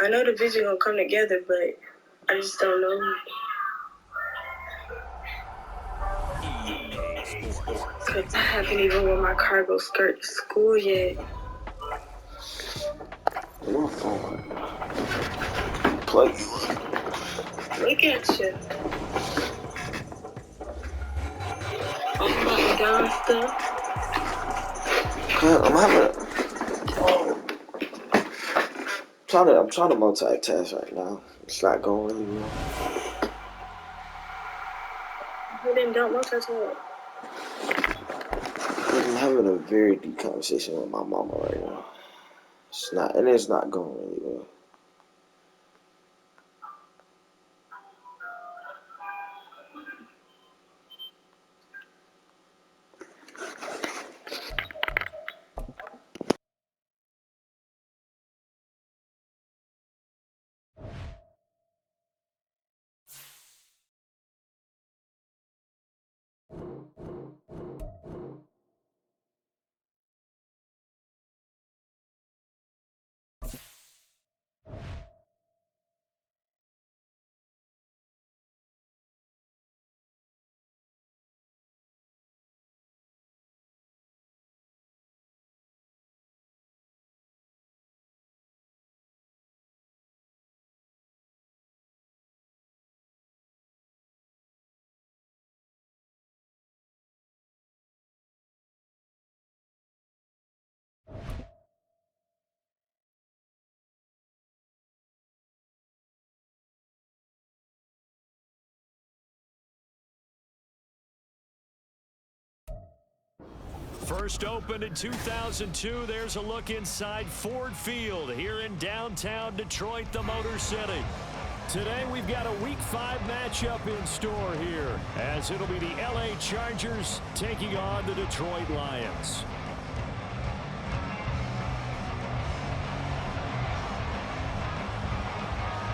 I know the vision gonna come together, but I just don't know. Cause I haven't even worn my cargo skirt to school yet. Move forward. Place. Look at you. I'm putting down stuff. I'm trying to multitask right now. It's not going really well. But then don't multitask. I'm having a very deep conversation with my mama right now. It's not going really well. First opened in 2002, there's a look inside Ford Field here in downtown Detroit, the Motor City. Today we've got a Week 5 matchup in store here, as it'll be the LA Chargers taking on the Detroit Lions.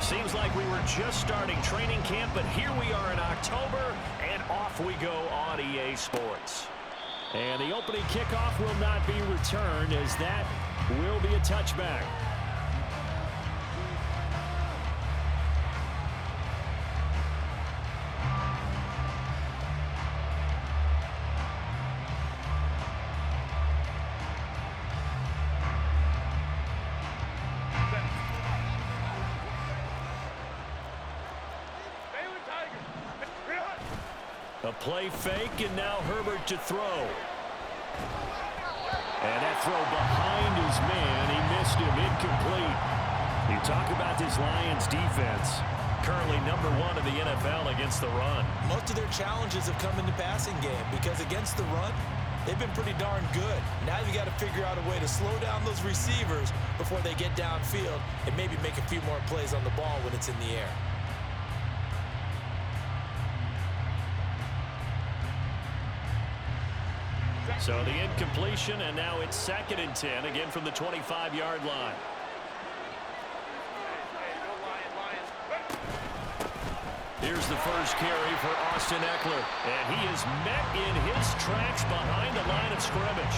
Seems like we were just starting training camp, but here we are in October, and off we go on EA Sports. And the opening kickoff will not be returned, as that will be a touchback. A play fake, and now Herbert to throw. And that throw behind his man. He missed him. Incomplete. You talk about this Lions defense. Currently number 1 in the NFL against the run. Most of their challenges have come in the passing game because against the run, they've been pretty darn good. Now you got to figure out a way to slow down those receivers before they get downfield and maybe make a few more plays on the ball when it's in the air. So the incompletion, and now it's 2nd and 10, again from the 25-yard line. Here's the first carry for Austin Eckler, and he is met in his tracks behind the line of scrimmage.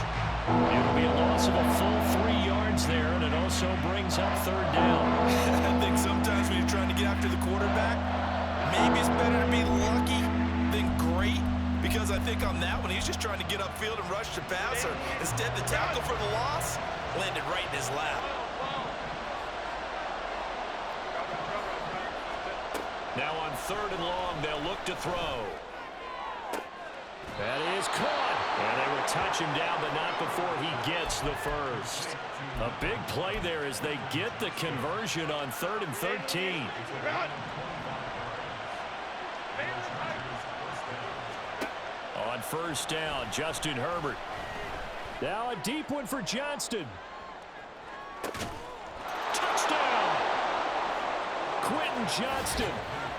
It'll be a loss of a full 3 yards there, and it also brings up 3rd down. I think sometimes when you're trying to get after the quarterback, maybe it's better to be lucky than great. Because I think on that one, he's just trying to get upfield and rush the passer. Instead, the tackle for the loss landed right in his lap. Now on 3rd and long, they'll look to throw. That is caught. And they will touch him down, but not before he gets the first. A big play there as they get the conversion on 3rd and 13. On 1st down, Justin Herbert. Now a deep one for Johnston. Touchdown! Quentin Johnston,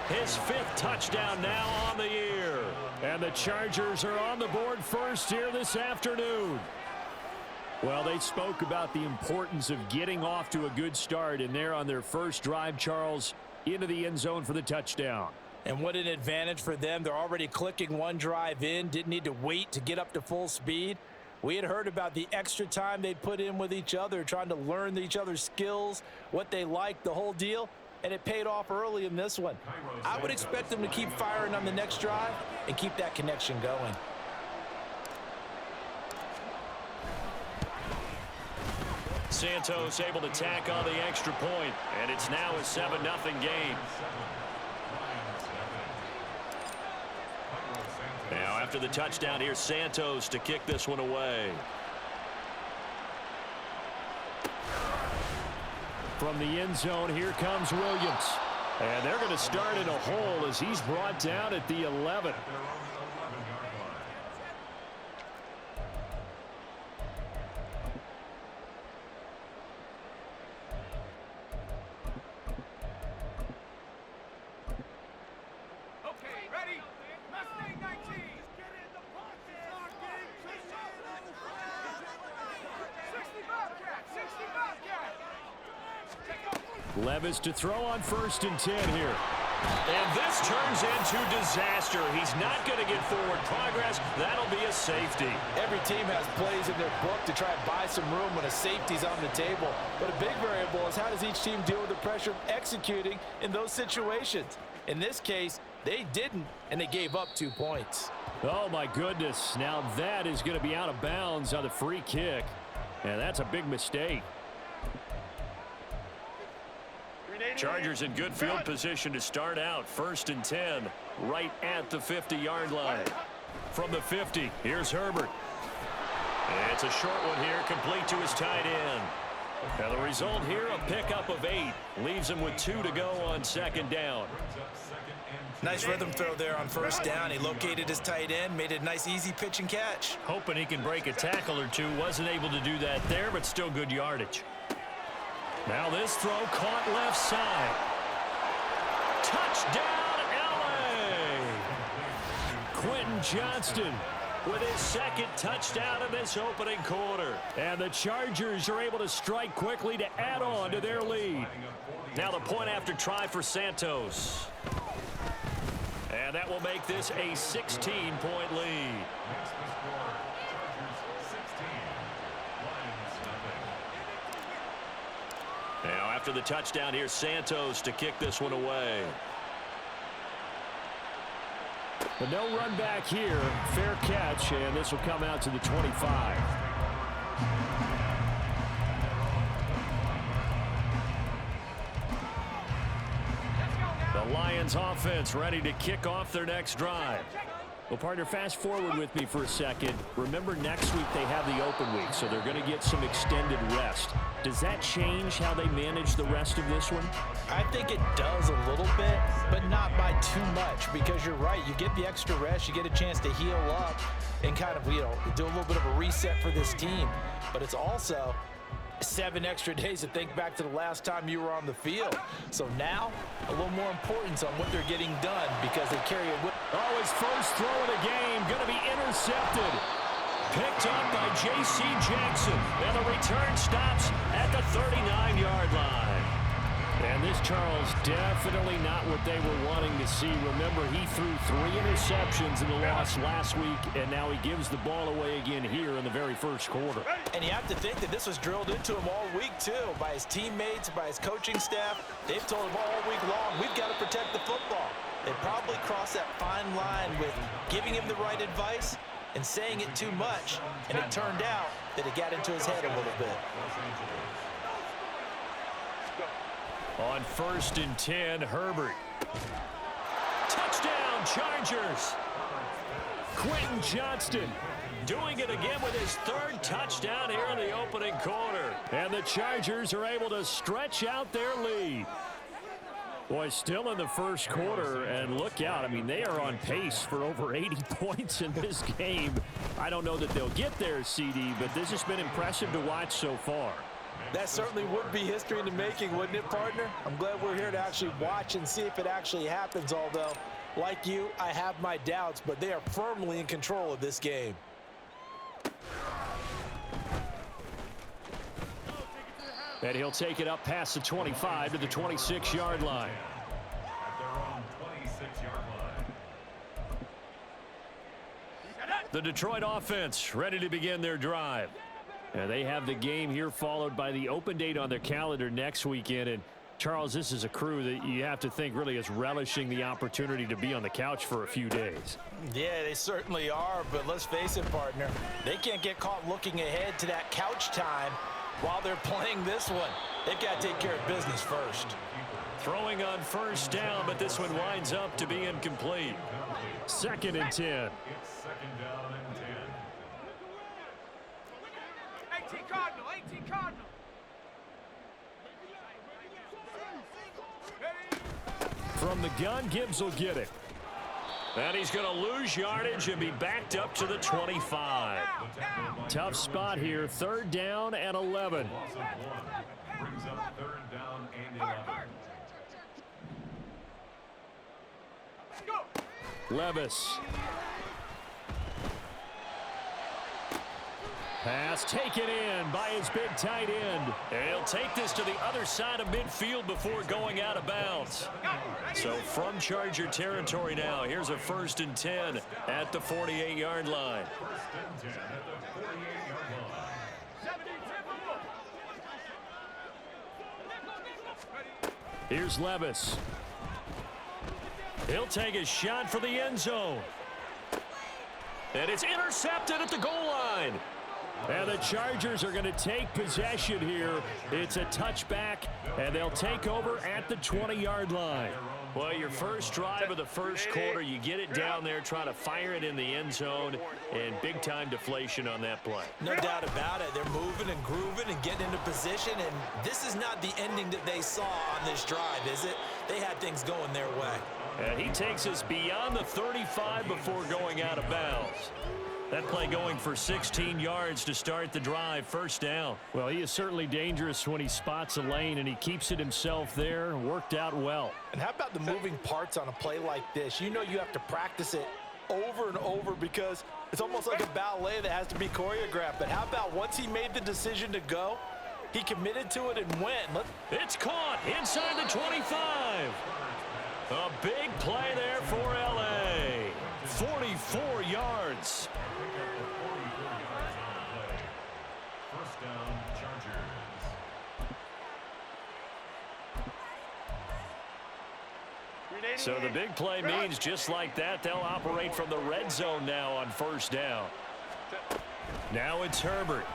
his 5th touchdown now on the year. And the Chargers are on the board first here this afternoon. Well, they spoke about the importance of getting off to a good start, and they're on their first drive, Charles, into the end zone for the touchdown. And what an advantage for them. They're already clicking one drive in, didn't need to wait to get up to full speed. We had heard about the extra time they'd put in with each other, trying to learn each other's skills, what they liked, the whole deal, and it paid off early in this one. I would expect them to keep firing on the next drive and keep that connection going. Santos able to tack on the extra point, and it's now a 7-0 game. Now after the touchdown, here's Santos to kick this one away. From the end zone, here comes Williams. And they're going to start in a hole as he's brought down at the 11. Levis to throw on 1st and 10 here. And this turns into disaster. He's not going to get forward progress. That'll be a safety. Every team has plays in their book to try and buy some room when a safety's on the table. But a big variable is how does each team deal with the pressure of executing in those situations. In this case, they didn't, and they gave up 2 points. Oh, my goodness. Now that is going to be out of bounds on the free kick. And that's a big mistake. Chargers in good field position to start out. 1st and 10, right at the 50-yard line. From the 50, here's Herbert. It's a short one here, complete to his tight end. Now the result here, a pickup of 8. Leaves him with 2 to go on 2nd down. Nice rhythm throw there on 1st down. He located his tight end, made it a nice easy pitch and catch. Hoping he can break a tackle or two. Wasn't able to do that there, but still good yardage. Now this throw caught left side. Touchdown, L.A. Quentin Johnston with his 2nd touchdown in this opening quarter. And the Chargers are able to strike quickly to add on to their lead. Now the point after try for Santos. And that will make this a 16-point lead. Now after the touchdown, here's Santos to kick this one away. But no run back here. Fair catch, and this will come out to the 25. The Lions offense ready to kick off their next drive. Well, partner, fast forward with me for a second. Remember, next week they have the open week, so they're going to get some extended rest. Does that change how they manage the rest of this one? I think it does a little bit, but not by too much, because you're right. You get the extra rest. You get a chance to heal up and kind of, do a little bit of a reset for this team. But it's also 7 extra days to think back to the last time you were on the field. So now, a little more importance on what they're getting done because they carry it with. Oh, his first throw of the game going to be intercepted. Picked up by J.C. Jackson. And the return stops at the 39-yard line. And this, Charles, definitely not what they were wanting to see. Remember, he threw 3 interceptions in the loss last week, and now he gives the ball away again here in the very first quarter. And you have to think that this was drilled into him all week, too, by his teammates, by his coaching staff. They've told him all week long, we've got to protect the football. They probably crossed that fine line with giving him the right advice and saying it too much, and it turned out that it got into his head a little bit. On 1st and 10, Herbert. Touchdown, Chargers. Quentin Johnston doing it again with his 3rd touchdown here in the opening quarter. And the Chargers are able to stretch out their lead. Boy, still in the first quarter, and look out. I mean, they are on pace for over 80 points in this game. I don't know that they'll get there, CD, but this has been impressive to watch so far. That certainly would be history in the making, wouldn't it, partner? I'm glad we're here to actually watch and see if it actually happens, although, like you, I have my doubts, but they are firmly in control of this game. And he'll take it up past the 25 to the 26-yard line. The Detroit offense ready to begin their drive. And they have the game here followed by the open date on their calendar next weekend. And Charles, this is a crew that you have to think really is relishing the opportunity to be on the couch for a few days. Yeah, they certainly are, but let's face it, partner, they can't get caught looking ahead to that couch time while they're playing this one. They've got to take care of business first. Throwing on first down, but this one winds up to be incomplete. 2nd and 10. It's 2nd down and 10. 18 Cardinal, 18 Cardinal. From the gun, Gibbs will get it. And he's going to lose yardage and be backed up to the 25. Tough spot here, 3rd down and 11. Loss of 1 brings up 3rd down and 11. Levis. Pass taken in by his big tight end. And he'll take this to the other side of midfield before going out of bounds. So from Charger territory now, here's a 1st and 10 at the 48-yard line. 1st and 10 at the 48-yard line. Here's Levis. He'll take a shot for the end zone. And it's intercepted at the goal line. And the Chargers are going to take possession here. It's a touchback, and they'll take over at the 20-yard line. Well, your first drive of the first quarter, you get it down there, trying to fire it in the end zone, and big-time deflation on that play. No doubt about it. They're moving and grooving and getting into position, and this is not the ending that they saw on this drive, is it? They had things going their way. And he takes us beyond the 35 before going out of bounds. That play going for 16 yards to start the drive, 1st down. Well, he is certainly dangerous when he spots a lane, and he keeps it himself there. Worked out well. And how about the moving parts on a play like this? You know you have to practice it over and over because it's almost like a ballet that has to be choreographed. But how about once he made the decision to go, he committed to it and went. It's caught inside the 25. A big play there for L.A. 44 yards. First down, Chargers. So the big play means just like that, they'll operate from the red zone now on 1st down. Now it's Herbert.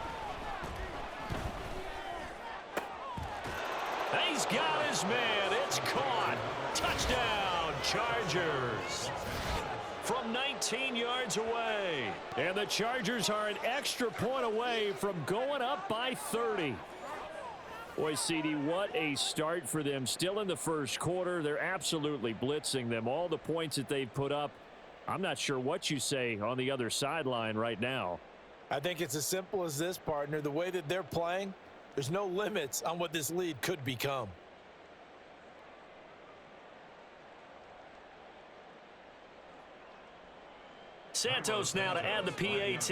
He's got his man. It's caught. Touchdown, Chargers. From 19 yards away. And the Chargers are an extra point away from going up by 30. Boy, CD, what a start for them. Still in the first quarter. They're absolutely blitzing them. All the points that they've put up, I'm not sure what you say on the other sideline right now. I think it's as simple as this, partner. The way that they're playing, there's no limits on what this lead could become. Santos now to add the PAT.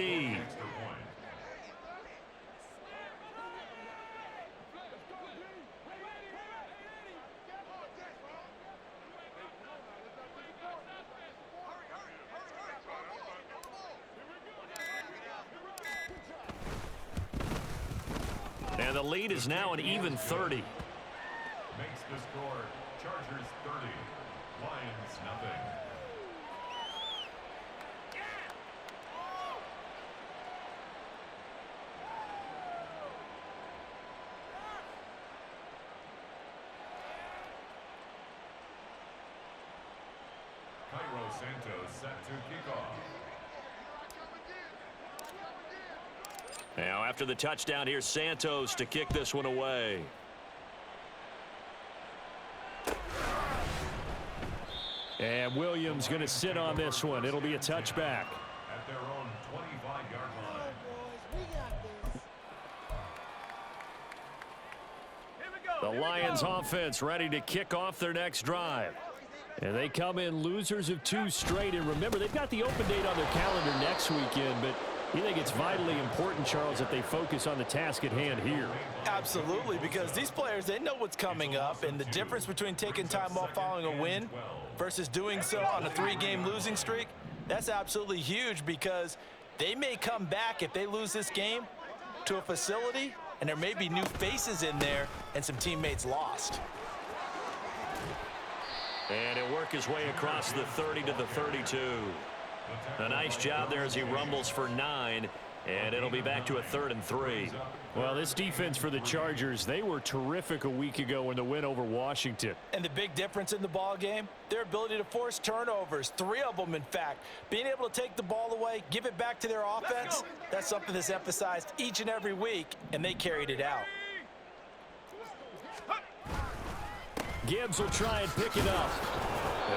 And the lead is now an even 30. Makes the score Chargers 30, Lions nothing. Cairo Santos set to kick off. Now after the touchdown, here's Santos to kick this one away. And Williams going to sit on this one. It'll be a touchback. At their own 25-yard line. The Lions offense ready to kick off their next drive. And they come in losers of 2 straight. And remember, they've got the open date on their calendar next weekend, but you think it's vitally important, Charles, that they focus on the task at hand here? Absolutely, because these players, they know what's coming up, and the difference between taking time off following a win versus doing so on a 3-game losing streak, That's absolutely huge because they may come back if they lose this game to a facility, and there may be new faces in there and some teammates lost. And he'll work his way across the 30 to the 32. A nice job there as he rumbles for 9, and it'll be back to a 3rd and 3. Well, this defense for the Chargers, they were terrific a week ago in the win over Washington. And the big difference in the ball game, their ability to force turnovers, 3 of them, in fact. Being able to take the ball away, give it back to their offense, that's something that's emphasized each and every week, and they carried it out. Gibbs will try and pick it up.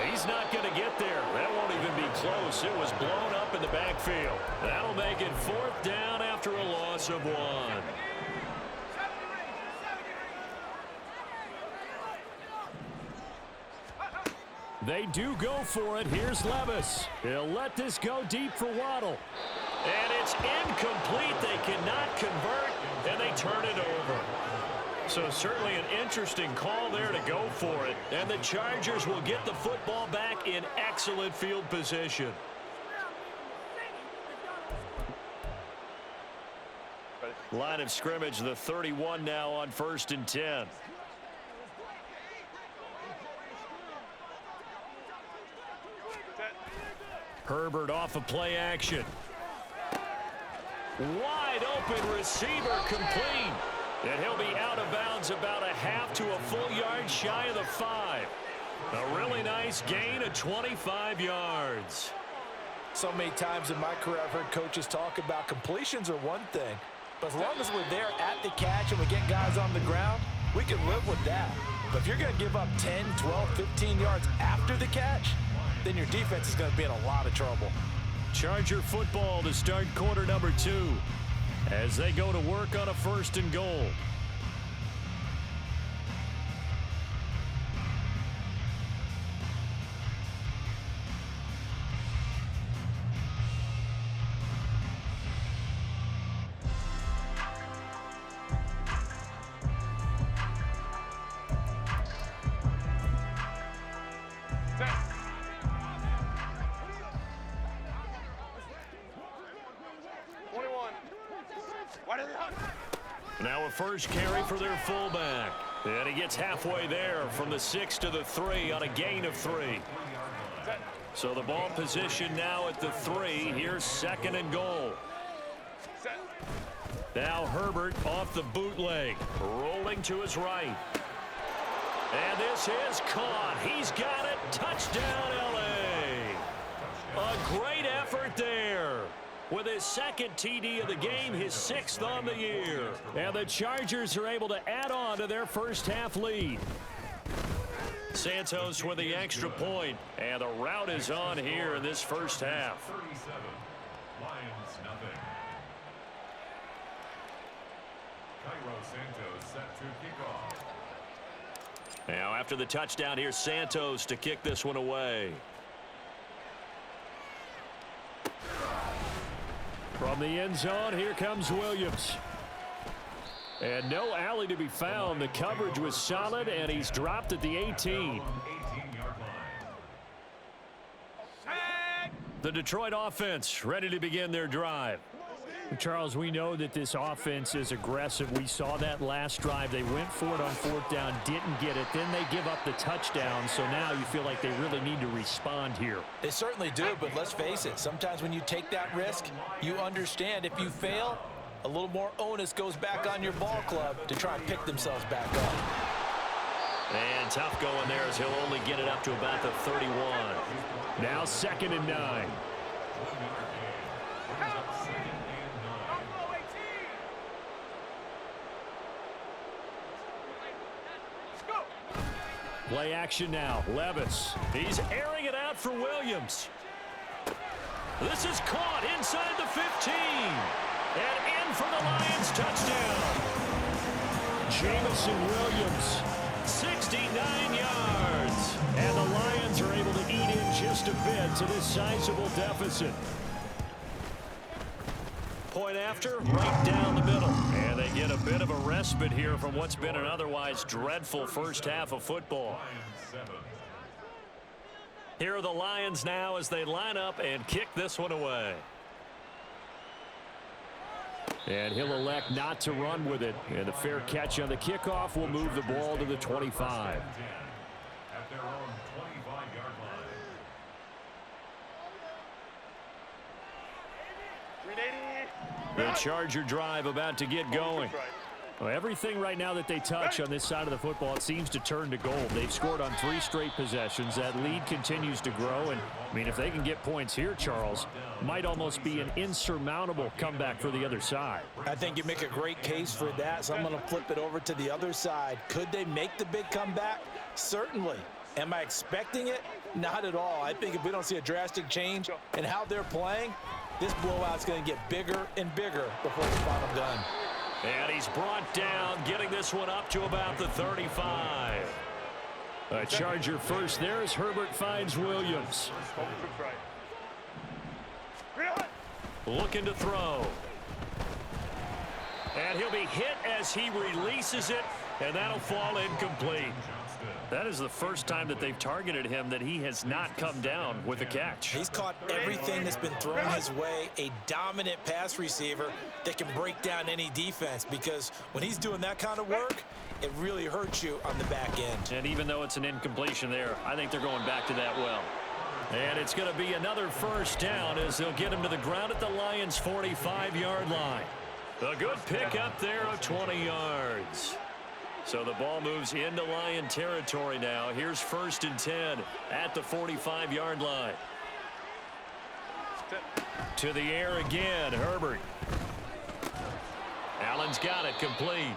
He's not going to get there. That won't even be close. It was blown up in the backfield. That'll make it 4th down after a loss of 1. They do go for it. Here's Levis. He'll let this go deep for Waddle. And it's incomplete. They cannot convert, and they turn it over. So certainly an interesting call there to go for it. And the Chargers will get the football back in excellent field position. Line of scrimmage, the 31 now on 1st and 10. Herbert off of play action. Wide open receiver complete. And he'll be out of bounds about a half to a full yard shy of the 5. A really nice gain of 25 yards. So many times in my career I've heard coaches talk about completions are one thing, but as long as we're there at the catch and we get guys on the ground, we can live with that. But if you're going to give up 10, 12, 15 yards after the catch, then your defense is going to be in a lot of trouble. Charger football to start quarter number 2 as they go to work on a 1st and goal. Now a first carry for their fullback. And he gets halfway there from the 6 to the 3 on a gain of 3. So the ball position now at the 3. Here's 2nd and goal. Now Herbert off the bootleg, rolling to his right. And this is caught. He's got it. Touchdown, LA. A great effort there. With his 2nd TD of the game, his 6th on the year. And the Chargers are able to add on to their first half lead. Santos with the extra point, and the route is on here in this first half. 37, Lions nothing. Cairo Santos set to kick off. Now after the touchdown, here's Santos to kick this one away. From the end zone, here comes Williams. And no alley to be found. The coverage was solid, and he's dropped at the 18. 18-yard line. The Detroit offense ready to begin their drive. Charles, we know that this offense is aggressive. We saw that last drive. They went for it on 4th down, didn't get it. Then they give up the touchdown. So now you feel like they really need to respond here. They certainly do, but let's face it. Sometimes when you take that risk, you understand if you fail, a little more onus goes back on your ball club to try and pick themselves back up. And tough going there as he'll only get it up to about the 31. Now 2nd and 9. Play action now. Levis. He's airing it out for Williams. This is caught inside the 15. And in for the Lions touchdown. Jamison Williams. 69 yards. And the Lions are able to eat in just a bit to this sizable deficit. Point after, right down the middle. And they get a bit of a respite here from what's been an otherwise dreadful first half of football. Here are the Lions now as they line up and kick this one away. And he'll elect not to run with it. And a fair catch on the kickoff will move the ball to the 25. At their own 25-yard line. The Charger drive about to get going. Well, everything right now that they touch on this side of the football, it seems to turn to gold. They've scored on 3 straight possessions. That lead continues to grow. And, I mean, if they can get points here, Charles, might almost be an insurmountable comeback for the other side. I think you make a great case for that, so I'm going to flip it over to the other side. Could they make the big comeback? Certainly. Am I expecting it? Not at all. I think if we don't see a drastic change in how they're playing, this blowout's going to get bigger and bigger before the final done. And he's brought down, getting this one up to about the 35. A Charger first there as Herbert finds Williams. Looking to throw. And he'll be hit as he releases it, and that'll fall incomplete. That is the first time that they've targeted him that he has not come down with a catch. He's caught everything that's been thrown his way, a dominant pass receiver that can break down any defense, because when he's doing that kind of work, it really hurts you on the back end. And even though it's an incompletion there, I think they're going back to that well. And it's going to be another first down as they'll get him to the ground at the Lions' 45-yard line. A good pick up there of 20 yards. So the ball moves into Lion territory now. Here's 1st and 10 at the 45-yard line. To the air again, Herbert. Allen's got it complete.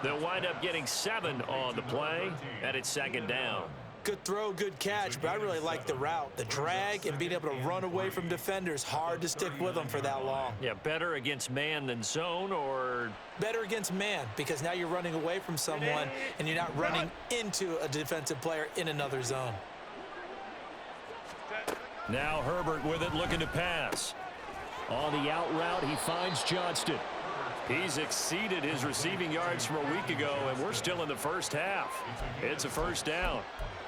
They'll wind up getting 7 on the play, and it's 2nd down. Good throw, good catch, but I really like the route. The drag and being able to run away from defenders, hard to stick with them for that long. Yeah, better against man than zone, or? Better against man, because now you're running away from someone and you're not running into a defensive player in another zone. Now Herbert with it, looking to pass. On the out route, he finds Johnston. He's exceeded his receiving yards from a week ago, and we're still in the first half. It's a first down.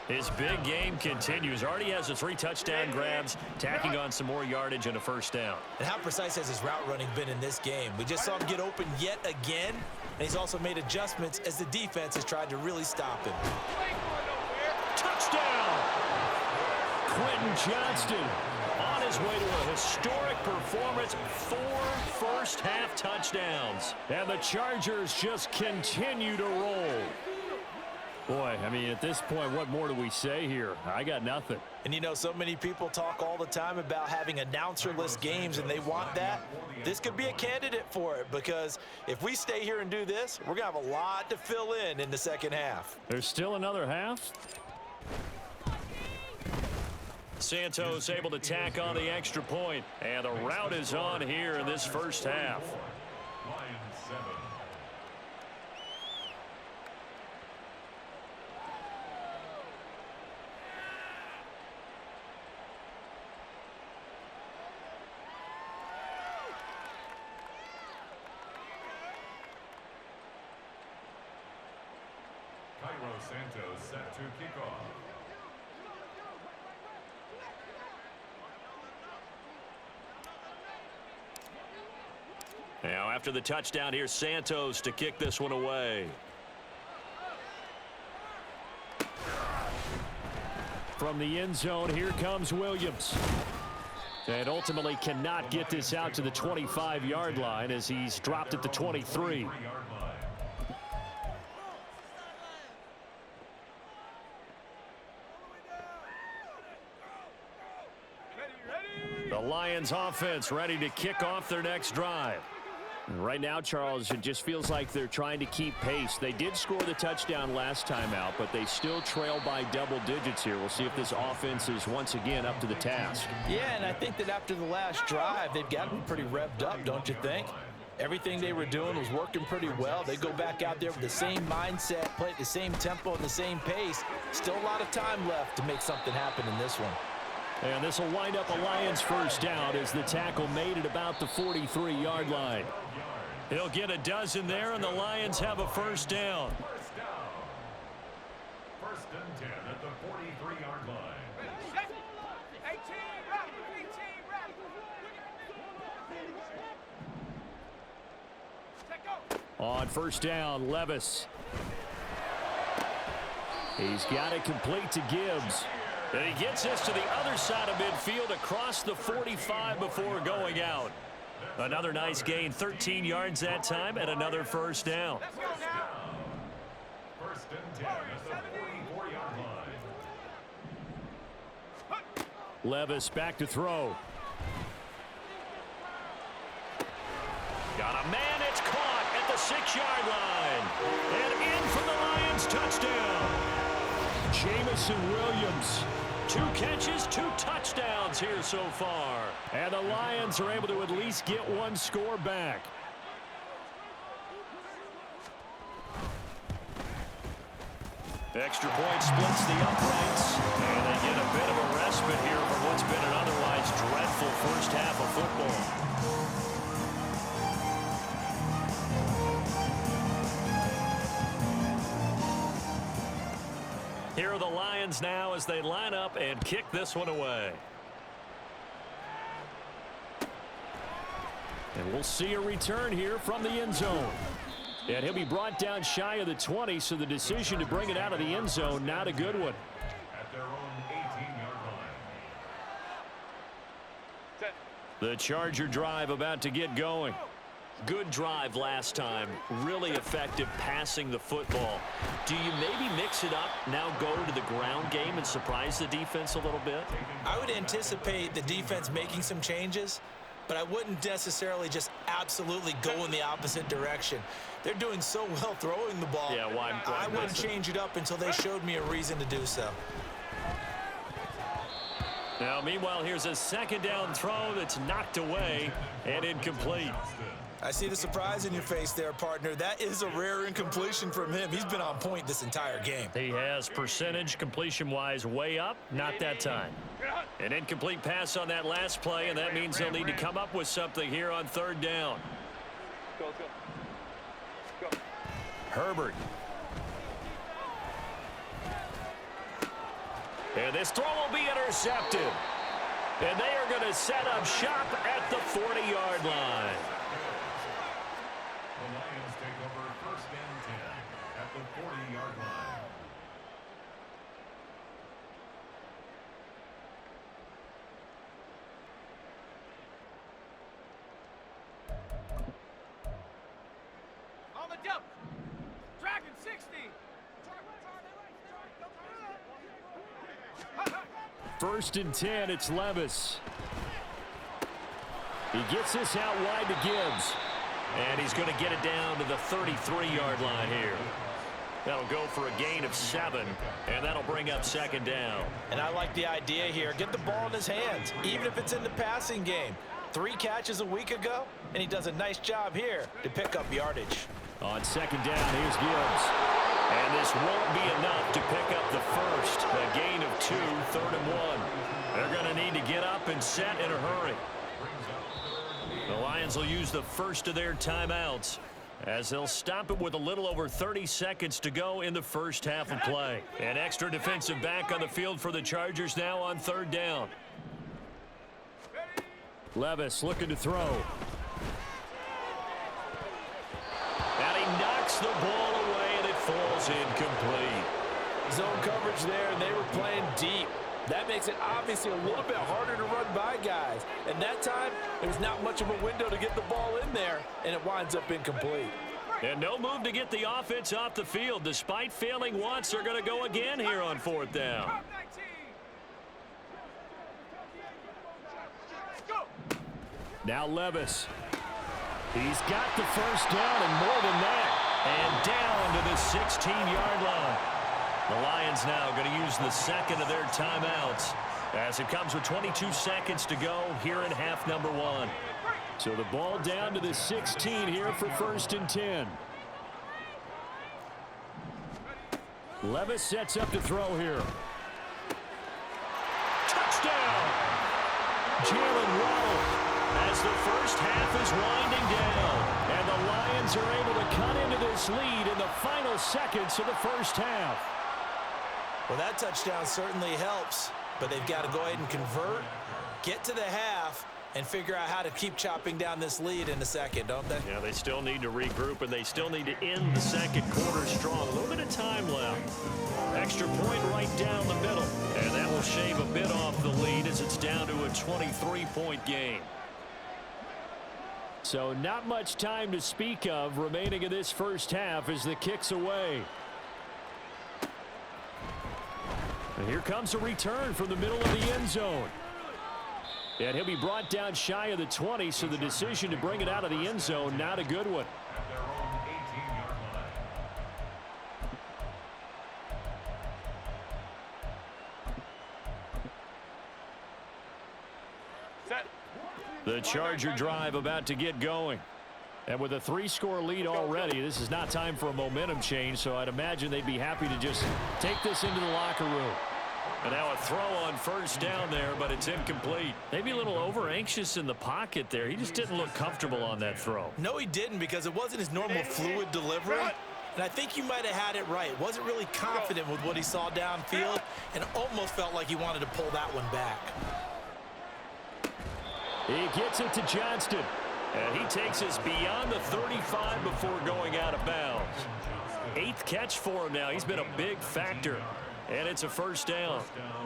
His big game continues. Already has the 3 touchdown grabs, tacking on some more yardage and a first down. And how precise has his route running been in this game? We just saw him get open yet again, and he's also made adjustments as the defense has tried to really stop him. Touchdown! Quentin Johnston on his way to a historic performance. 4 first-half touchdowns. And the Chargers just continue to roll. Boy, I mean, at this point, what more do we say here? I got nothing. And, you know, so many people talk all the time about having announcer-less games, and they want that. This could be a candidate for it, because if we stay here and do this, we're going to have a lot to fill in the second half. There's still another half. Santos able to tack on the extra point, and the route is on here in this first half. Lions 7. Cairo Santos set to kick off. Now after the touchdown, here's Santos to kick this one away. From the end zone, here comes Williams. And ultimately cannot get this out to the 25-yard line as he's dropped at the 23. The Lions offense ready to kick off their next drive. Right now, Charles, it just feels like they're trying to keep pace. They did score the touchdown last time out, but they still trail by double digits here. We'll see if this offense is once again up to the task. Yeah, and I think that after the last drive, they've got to be pretty revved up, don't you think? Everything they were doing was working pretty well. They go back out there with the same mindset, play at the same tempo and the same pace. Still a lot of time left to make something happen in this one. And this will wind up a Lions first down as the tackle made at about the 43-yard line. He'll get a dozen there, and the Lions have a first down. First and 10 at the 43-yard line. 18, rep, 18, rep. Take go. On first down, Levis. He's got it complete to Gibbs. And he gets this to the other side of midfield across the 45 before going out. Another nice gain, 13 yards that time, and another first down. Let's go now. First and 10 at the 44-yard line. Levis back to throw. Got a man, it's caught at the 6-yard line. And in for the Lions touchdown. Jamison Williams. 2 catches, 2 touchdowns here so far. And the Lions are able to at least get 1 score back. Extra point splits the uprights. And they get a bit of a respite here from what's been an otherwise dreadful first half of football. Here are the Lions now as they line up and kick this one away. And we'll see a return here from the end zone. And he'll be brought down shy of the 20, so the decision to bring it out of the end zone, not a good one. At their own 18-yard line. The Charger drive about to get going. Good drive last time. Really effective passing the football. Do you maybe mix it up, now go to the ground game and surprise the defense a little bit? I would anticipate the defense making some changes, but I wouldn't necessarily just absolutely go in the opposite direction. They're doing so well throwing the ball. Yeah, why I wouldn't change it up until they showed me a reason to do so. Now, meanwhile, here's a second down throw that's knocked away and incomplete. I see the surprise in your face there, partner. That is a rare incompletion from him. He's been on point this entire game. He has percentage completion-wise way up, not that time. An incomplete pass on that last play, and that means they'll need to come up with something here on third down. Go. Herbert. And this throw will be intercepted. And they are going to set up shop at the 40-yard line. The Lions take over first and 10 at the 40-yard line. On the double. Dragon 60. First and 10, it's Levis. He gets this out wide to Gibbs. And he's going to get it down to the 33-yard line here. That'll go for a gain of 7, and that'll bring up second down. And I like the idea here. Get the ball in his hands, even if it's in the passing game. 3 catches a week ago, and he does a nice job here to pick up yardage. On second down, here's Gibbs. And this won't be enough to pick up the first. A gain of 2, third and 1. They're going to need to get up and set in a hurry. The Lions will use the first of their timeouts as they'll stop it with a little over 30 seconds to go in the first half of play. An extra defensive back on the field for the Chargers now on third down. Levis looking to throw. And he knocks the ball away, and it falls incomplete. Zone coverage there, and they were playing deep. That makes it obviously a little bit harder to run by guys. And that time, there was not much of a window to get the ball in there, and it winds up incomplete. And no move to get the offense off the field. Despite failing once, they're going to go again here on fourth down. Now Levis. He's got the first down and more than that. And down to the 16-yard line. The Lions now going to use the second of their timeouts as it comes with 22 seconds to go here in half number 1. So the ball down to the 16 here for first and 10. Levis sets up to throw here. Touchdown! Jalen Waddle as the first half is winding down. And the Lions are able to cut into this lead in the final seconds of the first half. Well, that touchdown certainly helps, but they've got to go ahead and convert, get to the half, and figure out how to keep chopping down this lead in a second, don't they? Yeah, they still need to regroup, and they still need to end the second quarter strong. A little bit of time left. Extra point right down the middle, and that will shave a bit off the lead as it's down to a 23-point game. So not much time to speak of remaining in this first half as the kick's away. And here comes a return from the middle of the end zone. And he'll be brought down shy of the 20, so the decision to bring it out of the end zone, not a good one. At their own 18-yard line. Set. The Charger drive about to get going. And with a 3-score lead already, this is not time for a momentum change, so I'd imagine they'd be happy to just take this into the locker room. And now a throw on first down there, but it's incomplete. Maybe a little over-anxious in the pocket there. He just didn't look comfortable on that throw. No, he didn't, because it wasn't his normal fluid delivery. And I think you might have had it right. Wasn't really confident with what he saw downfield and almost felt like he wanted to pull that one back. He gets it to Johnston. And he takes us beyond the 35 before going out of bounds. 8th catch for him now. He's been a big factor. And it's a first down.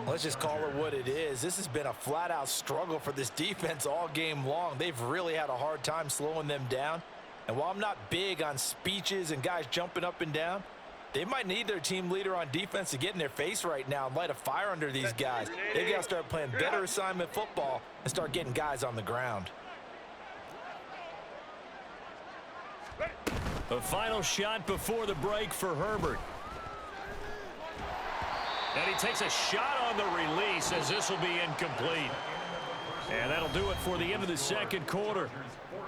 Let's just call it what it is. This has been a flat-out struggle for this defense all game long. They've really had a hard time slowing them down. And while I'm not big on speeches and guys jumping up and down, they might need their team leader on defense to get in their face right now and light a fire under these guys. They've got to start playing better assignment football and start getting guys on the ground. A final shot before the break for Herbert. And he takes a shot on the release as this will be incomplete. And that'll do it for the end of the second quarter.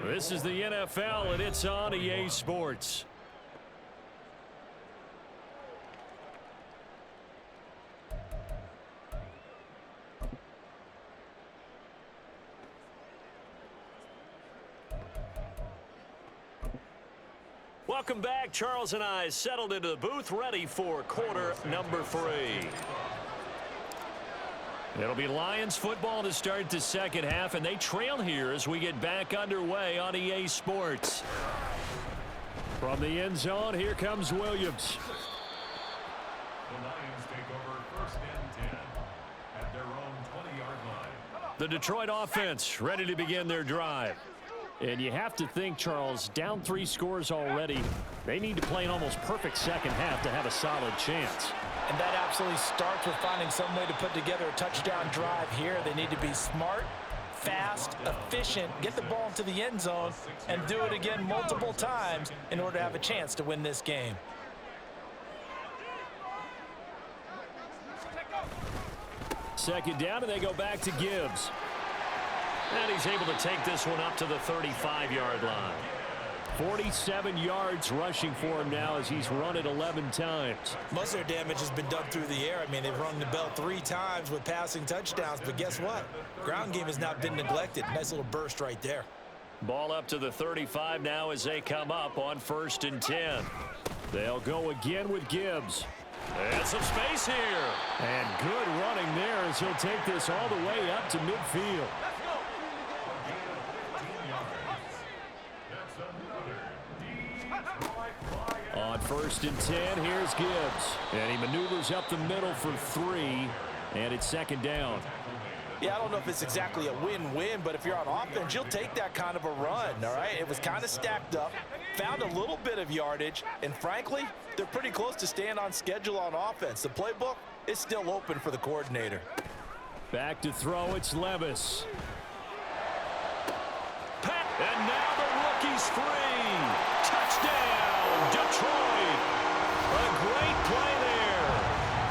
This is the NFL, and it's on EA Sports. Welcome back. Charles and I settled into the booth, ready for quarter number 3. It'll be Lions football to start the second half, and they trail here as we get back underway on EA Sports. From the end zone, here comes Williams. The Lions take over 1st and 10 at their own 20-yard line. The Detroit offense ready to begin their drive. And you have to think, Charles, down 3 scores already. They need to play an almost perfect second half to have a solid chance. And that absolutely starts with finding some way to put together a touchdown drive here. They need to be smart, fast, efficient, get the ball into the end zone, and do it again multiple times in order to have a chance to win this game. Second down, and they go back to Gibbs. And he's able to take this one up to the 35-yard line. 47 yards rushing for him now as he's run it 11 times. Most of their damage has been done through the air. I mean, they've rung the bell 3 times with passing touchdowns, but guess what? Ground game has not been neglected. Nice little burst right there. Ball up to the 35 now as they come up on 1st and 10. They'll go again with Gibbs. And some space here. And good running there as he'll take this all the way up to midfield. On 1st and 10, here's Gibbs. And he maneuvers up the middle for 3, and it's 2nd down. Yeah, I don't know if it's exactly a win-win, but if you're on offense, you'll take that kind of a run, all right? It was kind of stacked up, found a little bit of yardage, and frankly, they're pretty close to staying on schedule on offense. The playbook is still open for the coordinator. Back to throw, it's Levis. And now the rookie's free. Touchdown, Detroit. A great play there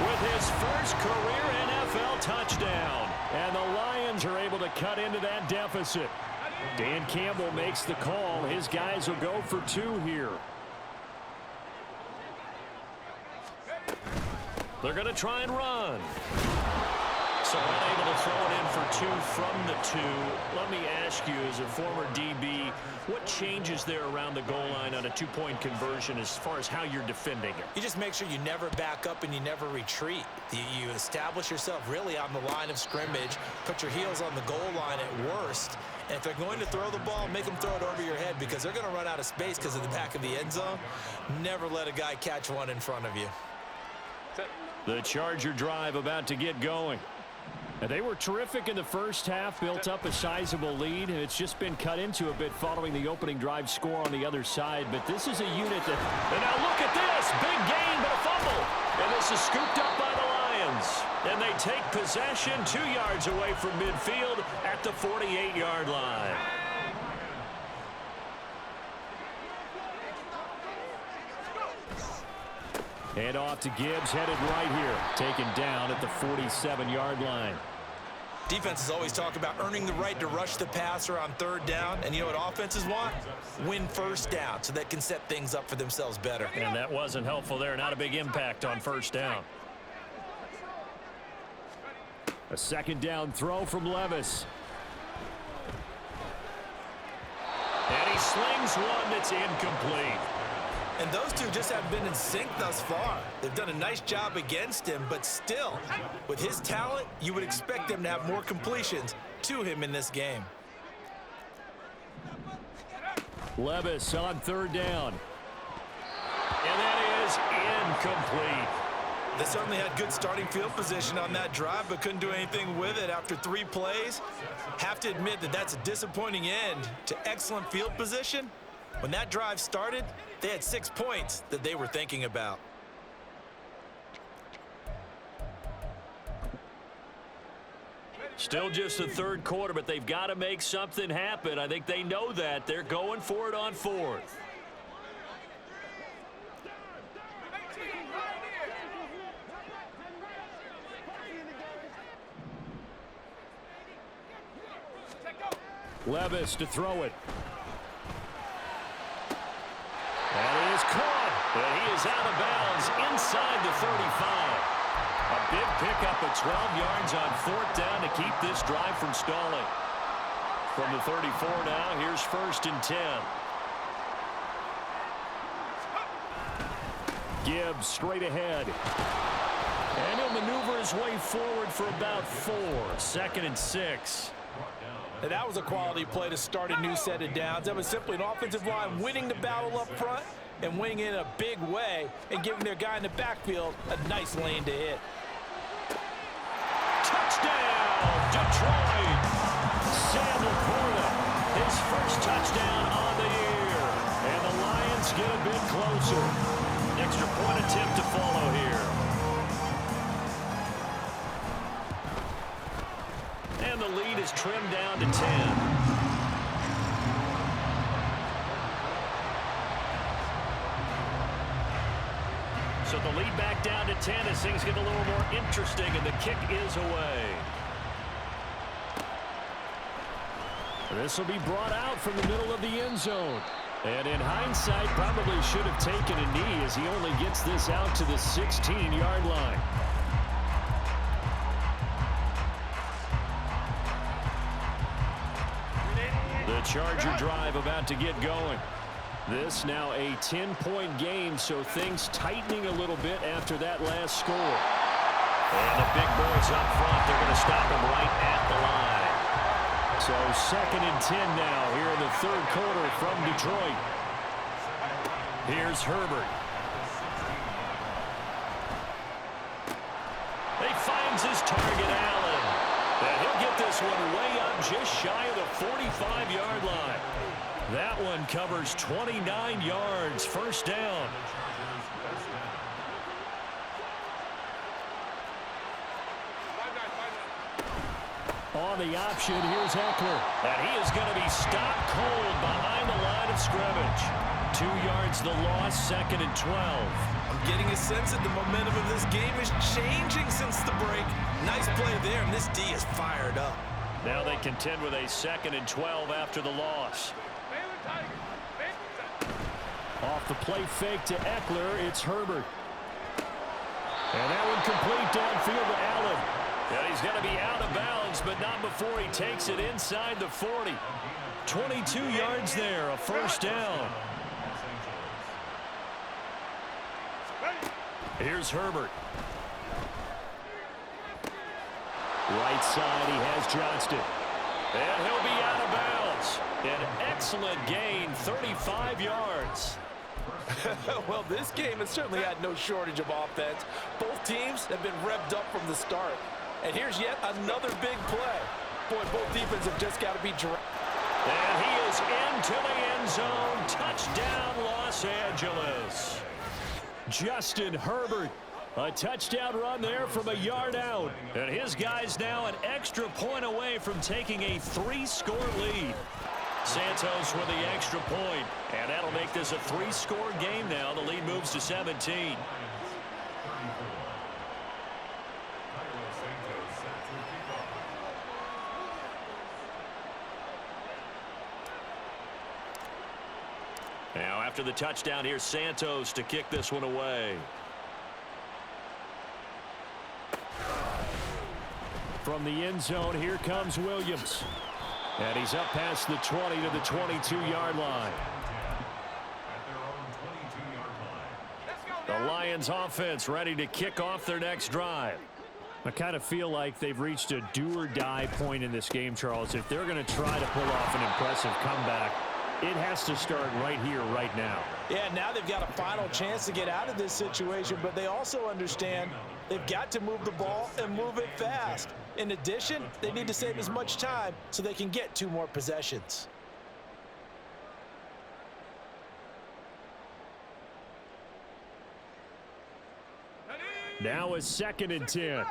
with his first career NFL touchdown. And the Lions are able to cut into that deficit. Dan Campbell makes the call. His guys will go for 2 here. They're going to try and run. So unable to throw it in for 2 from the 2. Let me ask you, as a former DB, what changes there around the goal line on a 2-point conversion as far as how you're defending it? You just make sure you never back up and you never retreat. You establish yourself really on the line of scrimmage, put your heels on the goal line at worst, and if they're going to throw the ball, make them throw it over your head because they're going to run out of space because of the back of the end zone. Never let a guy catch one in front of you. The Charger drive about to get going. They were terrific in the first half, built up a sizable lead, and it's just been cut into a bit following the opening drive score on the other side. But this is a unit that... And now look at this! Big gain, but a fumble! And this is scooped up by the Lions. And they take possession 2 yards away from midfield at the 48-yard line. And off to Gibbs, headed right here. Taken down at the 47-yard line. Defenses always talk about earning the right to rush the passer on 3rd down. And you know what offenses want? Win 1st down so they can set things up for themselves better. And that wasn't helpful there. Not a big impact on 1st down. A 2nd down throw from Levis. And he slings one that's incomplete. And those two just haven't been in sync thus far. They've done a nice job against him, but still, with his talent, you would expect them to have more completions to him in this game. Levis on 3rd down. And that is incomplete. They certainly had good starting field position on that drive, but couldn't do anything with it after 3 plays. Have to admit that that's a disappointing end to excellent field position. When that drive started, they had 6 points that they were thinking about. Still just the 3rd quarter, but they've got to make something happen. I think they know that. They're going for it on 4th. Levis to throw it. That is caught, and he is out of bounds inside the 35. A big pickup of 12 yards on 4th down to keep this drive from stalling. From the 34 now, here's 1st and 10. Gibbs straight ahead. And he'll maneuver his way forward for about 4. 2nd and 6. Now, that was a quality play to start a new set of downs. That was simply an offensive line winning the battle up front and winning in a big way and giving their guy in the backfield a nice lane to hit. Touchdown, Detroit! Sam Laporta, his first touchdown on the year. And the Lions get a bit closer. Extra point attempt to follow here. And the lead is trimmed down to 10. So the lead back down to 10 as things get a little more interesting, and the kick is away. This will be brought out from the middle of the end zone. And in hindsight, probably should have taken a knee as he only gets this out to the 16-yard line. The Charger drive about to get going. This now a 10-point game, so things tightening a little bit after that last score. And the big boys up front, they're going to stop him right at the line. So 2nd and 10 now here in the 3rd quarter from Detroit. Here's Herbert. He finds his target, Allen. And he'll get this one way up just shy of the 45-yard line. That one covers 29 yards, 1st down. On the option, here's Eckler. And he is going to be stopped cold behind the line of scrimmage. 2 yards the loss, 2nd and 12. I'm getting a sense that the momentum of this game is changing since the break. Nice play there, and this D is fired up. Now they contend with a 2nd and 12 after the loss. Off the play fake to Eckler, it's Herbert. And that one complete downfield to Allen. And he's going to be but not before he takes it inside the 40. 22 yards there, a first down. Here's Herbert. Right side, he has Johnston. And he'll be out of bounds. An excellent gain, 35 yards. Well, this game has certainly had no shortage of offense. Both teams have been revved up from the start. And here's yet another big play. Boy, both defenses have just got to be direct. And he is into the end zone. Touchdown, Los Angeles. Justin Herbert. A touchdown run there from a yard out. And his guys now an extra point away from taking a 3-score lead. Santos with the extra point. And that'll make this a 3-score game now. The lead moves to 17. Now after the touchdown, here's Santos to kick this one away. From the end zone, here comes Williams. And he's up past the 20 to the 22-yard line. The Lions offense ready to kick off their next drive. I kind of feel like they've reached a do-or-die point in this game, Charles. If they're going to try to pull off an impressive comeback, it has to start right here, right now. Yeah, now they've got a final chance to get out of this situation, but they also understand they've got to move the ball and move it fast. In addition, they need to save as much time so they can get 2 more possessions. Now a 2nd and 10.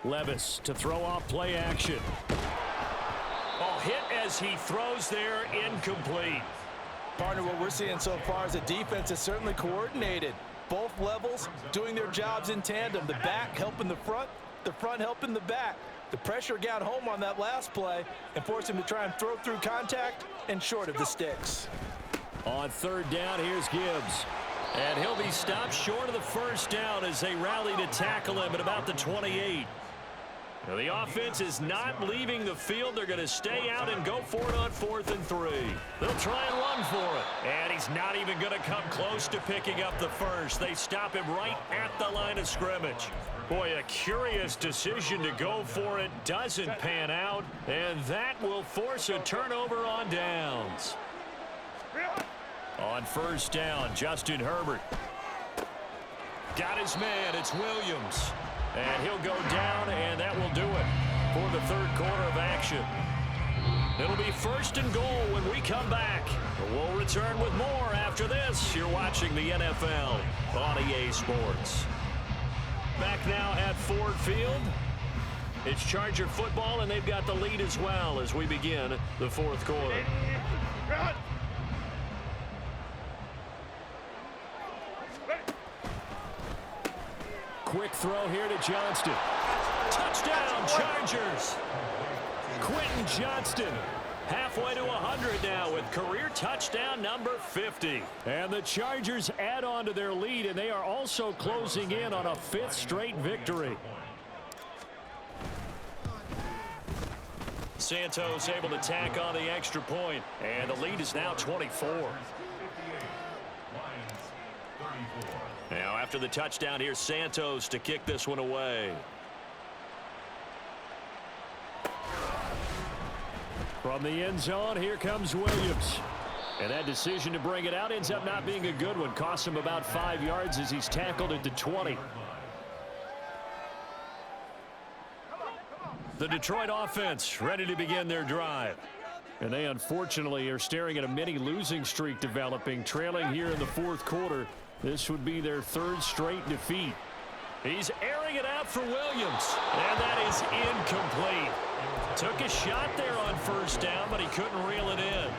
Levis to throw off play action. Oh, hit as he throws there, incomplete. Partner, what we're seeing so far is the defense is certainly coordinated. Both levels doing their jobs in tandem. The back helping the front helping the back. The pressure got home on that last play and forced him to try and throw through contact and short of the sticks. On 3rd down, here's Gibbs. And he'll be stopped short of the first down as they rally to tackle him at about the 28. Now the offense is not leaving the field. They're going to stay out and go for it on 4th and 3. They'll try and run for it. And he's not even going to come close to picking up the first. They stop him right at the line of scrimmage. Boy, a curious decision to go for it. Doesn't pan out. And that will force a turnover on downs. On 1st down, Justin Herbert. Got his man. It's Williams. And he'll go down, and that will do it for the 3rd quarter of action. It'll be 1st and goal when we come back. We'll return with more after this. You're watching the NFL on EA Sports. Back now at Ford Field. It's Charger football, and they've got the lead as well as we begin the 4th quarter. Quick throw here to Johnston. Touchdown, Chargers. Quentin Johnston halfway to 100 now with career touchdown number 50. And the Chargers add on to their lead, and they are also closing in on a 5th straight victory. Santos able to tack on the extra point, and the lead is now 24. Now after the touchdown, here's Santos to kick this one away. From the end zone, here comes Williams. And that decision to bring it out ends up not being a good one. Costs him about 5 yards as he's tackled at the 20. The Detroit offense ready to begin their drive. And they unfortunately are staring at a mini losing streak developing, trailing here in the 4th quarter. This would be their 3rd straight defeat. He's airing it out for Williams. And that is incomplete. Took a shot there on 1st down, but he couldn't reel it in.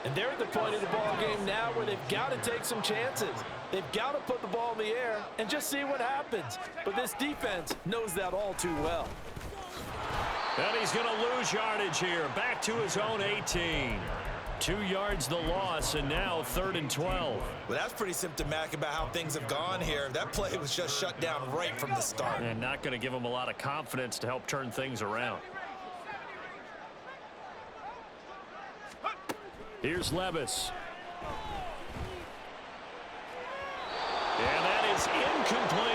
And they're at the point of the ball game now where they've got to take some chances. They've got to put the ball in the air and just see what happens. But this defense knows that all too well. And he's going to lose yardage here. Back to his own 18. 2 yards the loss, and now 3rd and 12. Well, that's pretty symptomatic about how things have gone here. That play was just shut down right from the start. And not going to give them a lot of confidence to help turn things around. Here's Levis. And that is incomplete.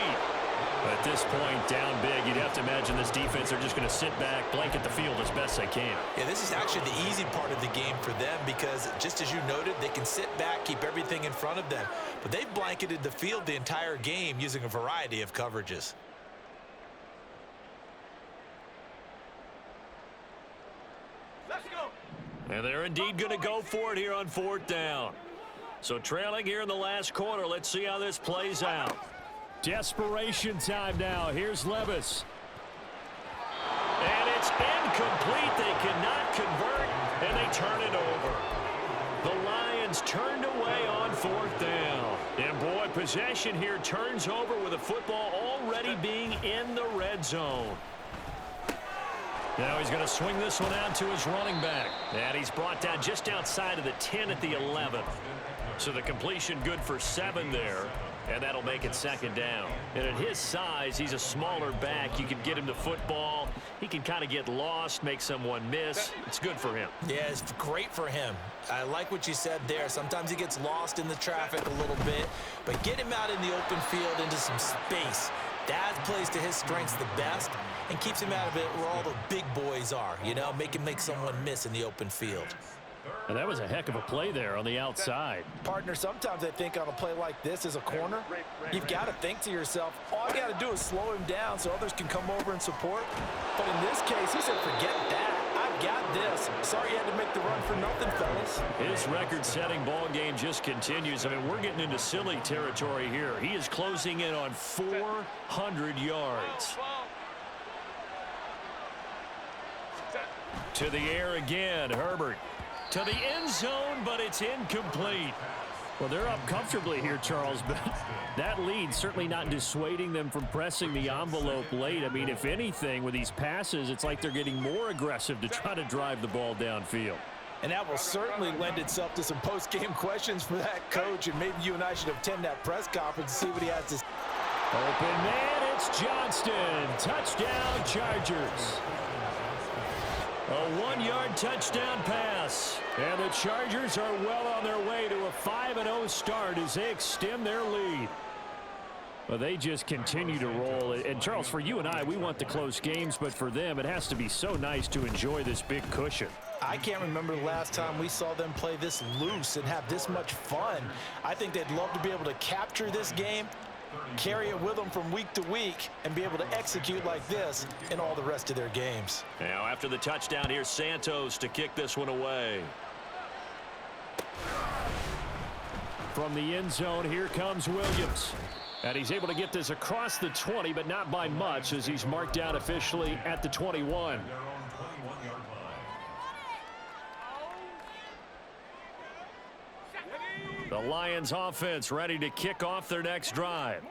At this point, down big, you'd have to imagine this defense are just going to sit back, blanket the field as best they can. Yeah, this is actually the easy part of the game for them because, just as you noted, they can sit back, keep everything in front of them. But they've blanketed the field the entire game using a variety of coverages. Let's go. And they're indeed going to go for it here on 4th down. So trailing here in the last quarter, let's see how this plays out. Desperation time now. Here's Levis. And it's incomplete. They cannot convert, and they turn it over. The Lions turned away on 4th down. And, boy, possession here turns over with the football already being in the red zone. Now he's going to swing this one out to his running back. And he's brought down just outside of the 10 at the 11. So the completion good for 7 there. And that'll make it 2nd down. And at his size, he's a smaller back. You can get him the football. He can kind of get lost, make someone miss. It's good for him. Yeah, it's great for him. I like what you said there. Sometimes he gets lost in the traffic a little bit. But get him out in the open field into some space. That plays to his strengths the best and keeps him out of it where all the big boys are. You know, make someone miss in the open field. And that was a heck of a play there on the outside. Partner, sometimes I think on a play like this as a corner, you've got to think to yourself, all I got to do is slow him down so others can come over and support. But in this case, he said, forget that. I've got this. Sorry you had to make the run for nothing, fellas. His record-setting ball game just continues. I mean, we're getting into silly territory here. He is closing in on 400 yards. To the air again, Herbert. To the end zone, but it's incomplete. Well, they're up comfortably here, Charles, but that lead certainly not dissuading them from pressing the envelope late. I mean, if anything, with these passes, it's like they're getting more aggressive to try to drive the ball downfield. And that will certainly lend itself to some post-game questions for that coach, and maybe you and I should attend that press conference and see what he has to say. Open man, it's Johnston. Touchdown, Chargers. A 1-yard touchdown pass. And the Chargers are well on their way to a 5-0 start as they extend their lead. Well, they just continue to roll. And, Charles, for you and I, we want the close games, but for them, it has to be so nice to enjoy this big cushion. I can't remember the last time we saw them play this loose and have this much fun. I think they'd love to be able to capture this game, carry it with them from week to week, and be able to execute like this in all the rest of their games. Now, after the touchdown, here's Santos to kick this one away. From the end zone, here comes Williams. And he's able to get this across the 20, but not by much, as he's marked down officially at the 21. The Lions offense ready to kick off their next drive.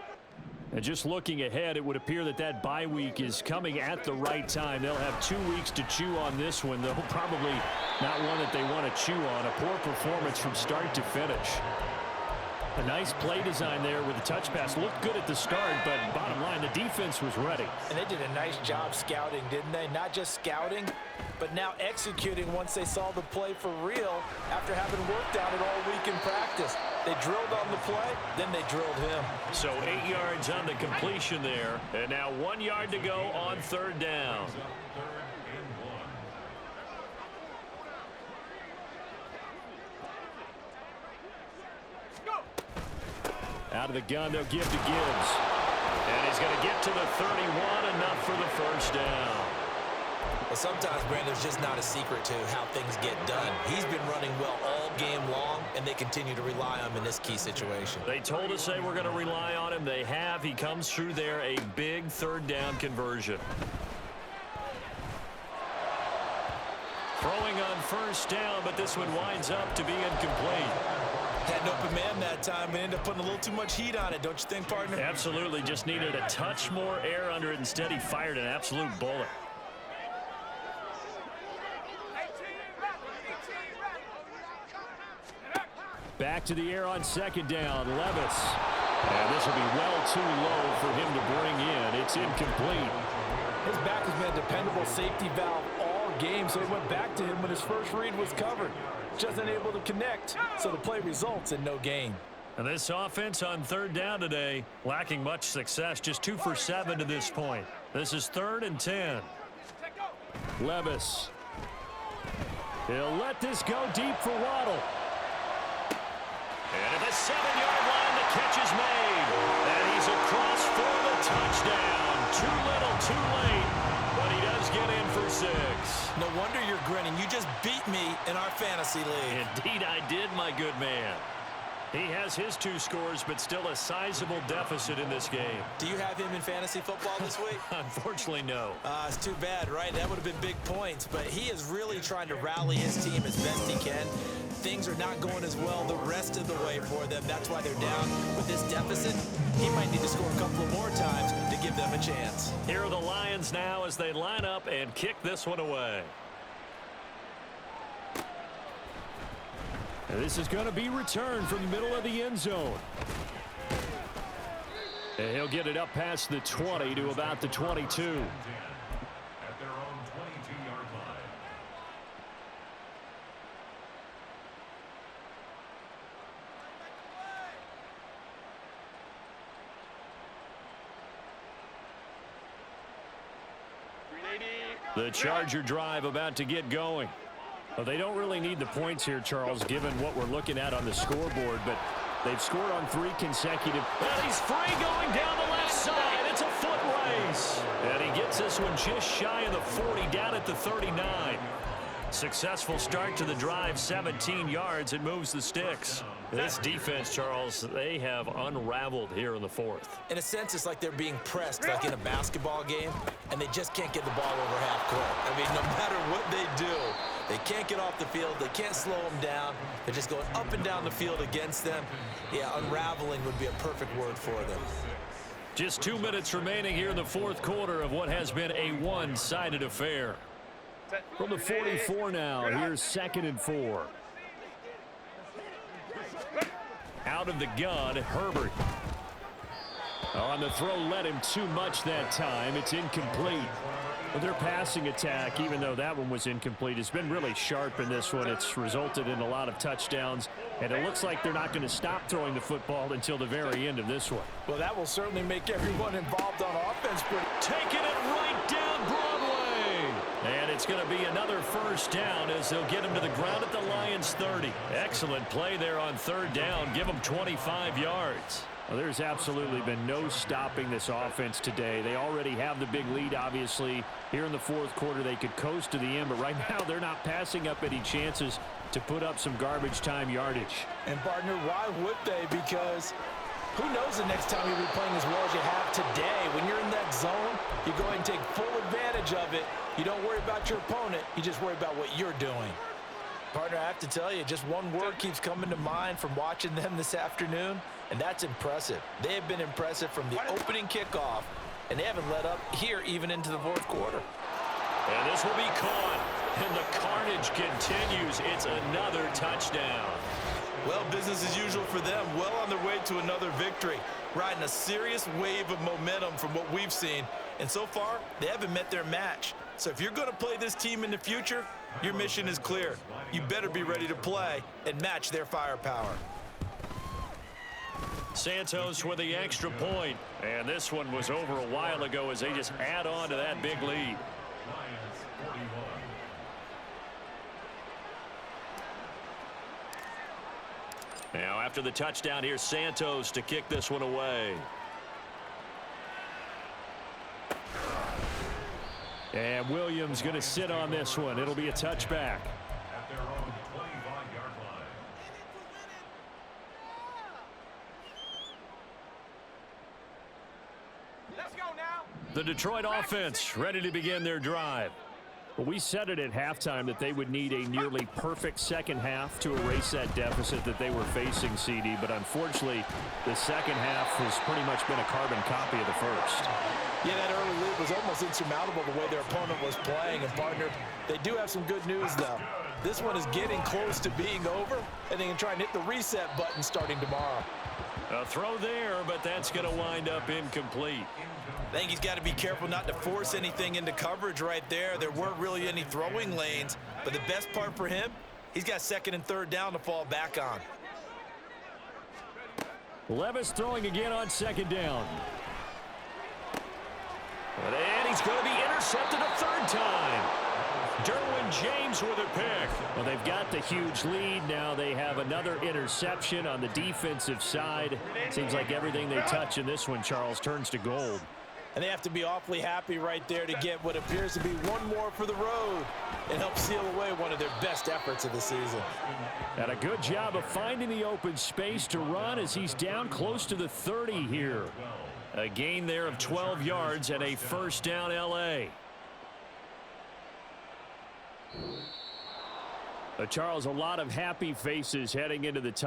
And just looking ahead, it would appear that that bye week is coming at the right time. They'll have 2 weeks to chew on this one, though probably not one that they want to chew on. A poor performance from start to finish. A nice play design there with the touch pass. Looked good at the start, but bottom line, the defense was ready. And they did a nice job scouting, didn't they? Not just scouting, but now executing once they saw the play for real after having worked on it all week in practice. They drilled on the play, then they drilled him. So 8 yards on the completion there, and now 1 yard to go on 3rd down. Out of the gun, they'll give to Gibbs. And he's going to get to the 31, enough for the 1st down. Well, sometimes, Brandon, there's just not a secret to how things get done. He's been running well all game long, and they continue to rely on him in this key situation. They told us they were going to rely on him. They have. He comes through there, a big 3rd down conversion. Throwing on 1st down, but this one winds up to be incomplete. Had an open man that time and ended up putting a little too much heat on it, don't you think, partner? Absolutely. Just needed a touch more air under it. Instead, he fired an absolute bullet. Back to the air on second down. Levis. And this will be well too low for him to bring in. It's incomplete. His back has been a dependable safety valve all game, so he went back to him when his first read was covered. Just unable to connect, so the play results in no gain. And this offense on third down today, lacking much success, just 2 for 7 to this point. This is 3rd and 10. Levis. He'll let this go deep for Waddle. And at the 7-yard line, the catch is made. And he's across for the touchdown. Too little, too late. But he does get in for 6. No wonder you're grinning. You just beat me in our fantasy league. Indeed I did, my good man. He has his 2 scores, but still a sizable deficit in this game. Do you have him in fantasy football this week? Unfortunately, no. It's too bad, right? That would have been big points, but he is really trying to rally his team as best he can. Things are not going as well the rest of the way for them. That's why they're down. With this deficit, he might need to score a couple of more times to give them a chance. Here are the Lions now as they line up and kick this one away. And this is going to be returned from the middle of the end zone. And he'll get it up past the 20 to about the 22. At their own 22-yard line. The Charger drive about to get going. Well, they don't really need the points here, Charles, given what we're looking at on the scoreboard, but they've scored on 3 consecutive. And he's free going down the left side. It's a foot race. And he gets this one just shy of the 40, down at the 39. Successful start to the drive, 17 yards. It moves the sticks. This defense, Charles, they have unraveled here in the 4th. In a sense, it's like they're being pressed like in a basketball game, and they just can't get the ball over half court. I mean, no matter what they do, they can't get off the field. They can't slow them down. They're just going up and down the field against them. Yeah, unraveling would be a perfect word for them. Just 2 minutes remaining here in the 4th quarter of what has been a one-sided affair. From the 44 now, here's 2nd and 4. Out of the gun, Herbert. On the throw, led him too much that time. It's incomplete. Well, their passing attack, even though that one was incomplete, has been really sharp in this one. It's resulted in a lot of touchdowns, and it looks like they're not going to stop throwing the football until the very end of this one. Well, that will certainly make everyone involved on offense pretty. Taking it right down Broadway. And it's going to be another first down as they'll get him to the ground at the Lions 30. Excellent play there on 3rd down. Give them 25 yards. Well, there's absolutely been no stopping this offense today. They already have the big lead, obviously. Here in the 4th quarter, they could coast to the end, but right now they're not passing up any chances to put up some garbage time yardage. And, partner, why would they? Because who knows the next time you'll be playing as well as you have today. When you're in that zone, you go ahead and take full advantage of it. You don't worry about your opponent. You just worry about what you're doing. Partner, I have to tell you, just one word keeps coming to mind from watching them this afternoon, and that's impressive. They have been impressive from the opening kickoff, and they haven't let up here even into the 4th quarter. And this will be caught, and the carnage continues. It's another touchdown. Well, business as usual for them. Well on their way to another victory. Riding a serious wave of momentum from what we've seen. And so far, they haven't met their match. So if you're going to play this team in the future, your mission is clear. You better be ready to play and match their firepower. Santos with the extra point. And this one was over a while ago as they just add on to that big lead. Lions 41. Now after the touchdown, here's Santos to kick this one away. And Williams going to sit on this one. It'll be a touchback. At their own 25-yard line. Let's go now. The Detroit offense ready to begin their drive. Well, we said it at halftime that they would need a nearly perfect second half to erase that deficit that they were facing, CD. But unfortunately, the second half has pretty much been a carbon copy of the first. Yeah, that early lead was almost insurmountable the way their opponent was playing. And, partner, they do have some good news, though. This one is getting close to being over, and they can try and hit the reset button starting tomorrow. A throw there, but that's going to wind up incomplete. I think he's got to be careful not to force anything into coverage right there. There weren't really any throwing lanes, but the best part for him, he's got second and third down to fall back on. Levis throwing again on second down. And he's going to be intercepted a third time. Derwin James with a pick. Well, they've got the huge lead. Now they have another interception on the defensive side. Seems like everything they touch in this one, Charles, turns to gold. And they have to be awfully happy right there to get what appears to be one more for the road and help seal away one of their best efforts of the season. And a good job of finding the open space to run as he's down close to the 30 here. A gain there of 12 yards and a first down L.A. Charles, a lot of happy faces heading into the top.